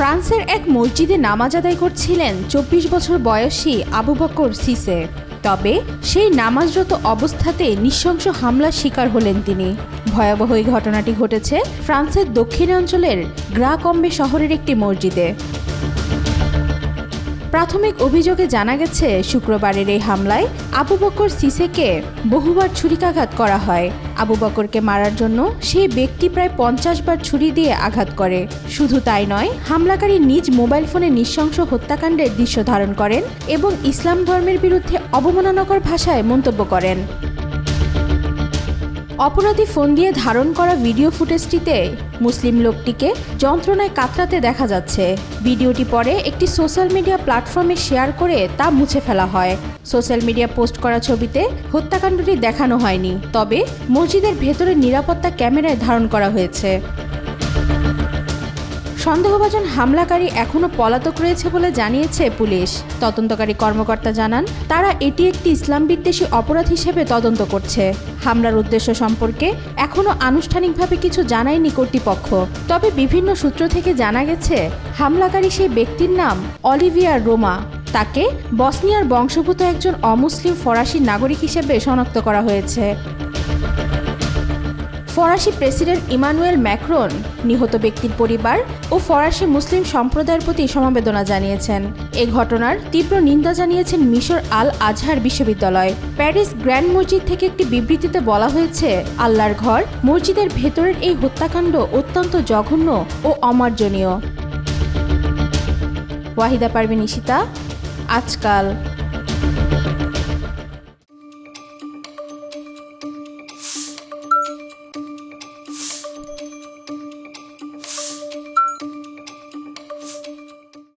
ফ্রান্সের এক মসজিদে নামাজ আদায় করছিলেন ২৪ বছর বয়সী আবু বকর সিসে। তবে সেই নামাজরত অবস্থাতে নৃশংস হামলার শিকার হলেন তিনি। ভয়াবহ এই ঘটনাটি ঘটেছে ফ্রান্সের দক্ষিণাঞ্চলের গ্রা-কম্বে শহরের একটি মসজিদে। প্রাথমিক অভিযোগে জানা গেছে, শুক্রবারের এই হামলায় আবু বকর সিসেকে বহুবার ছুরিকাঘাত করা হয়। আবু বকরকে মারার জন্য সেই ব্যক্তি প্রায় ৫০ বার ছুরি দিয়ে আঘাত করে। শুধু তাই নয়, হামলাকারী নিজ মোবাইল ফোনে নৃশংস হত্যাকাণ্ডের দৃশ্য ধারণ করেন এবং ইসলাম ধর্মের বিরুদ্ধে অবমাননাকর ভাষায় মন্তব্য করেন। অপরাধী ফোন দিয়ে ধারণ করা ভিডিও ফুটেজটিতে মুসলিম লোকটিকে যন্ত্রণায় কাতরাতে দেখা যাচ্ছে। ভিডিওটি পরে একটি সোশ্যাল মিডিয়া প্ল্যাটফর্মে শেয়ার করে তা মুছে ফেলা হয়। সোশ্যাল মিডিয়া পোস্ট করা ছবিতে হত্যাকাণ্ডটি দেখানো হয়নি, তবে মসজিদের ভেতরে নিরাপত্তা ক্যামেরায় ধারণ করা হয়েছে। সন্দেহভাজন হামলাকারী এখনও পলাতক রয়েছে বলে জানিয়েছে পুলিশ। তদন্তকারী কর্মকর্তা জানান, তারা এটি একটি ইসলাম বিদ্বেষী অপরাধ হিসেবে তদন্ত করছে। হামলার উদ্দেশ্য সম্পর্কে এখনও আনুষ্ঠানিকভাবে কিছু জানায়নি কর্তৃপক্ষ। তবে বিভিন্ন সূত্র থেকে জানা গেছে, হামলাকারী সেই ব্যক্তির নাম অলিভিয়ার রোমা। তাকে বসনিয়ার বংশোদ্ভূত একজন অমুসলিম ফরাসি নাগরিক হিসেবে শনাক্ত করা হয়েছে। ফরাসি প্রেসিডেন্ট ইমানুয়েল ম্যাক্রন নিহত ব্যক্তির পরিবার ও ফরাসি মুসলিম সম্প্রদায়ের প্রতি সমবেদনা জানিয়েছেন। এ ঘটনার তীব্র নিন্দা জানিয়েছেন মিশর আল আজহার বিশ্ববিদ্যালয়। প্যারিস গ্র্যান্ড মসজিদ থেকে একটি বিবৃতিতে বলা হয়েছে, আল্লাহর ঘর মসজিদের ভেতরের এই হত্যাকাণ্ড অত্যন্ত জঘন্য ও অমার্জনীয়। ওয়াহিদা পারভিন ইশিতা, আজকাল।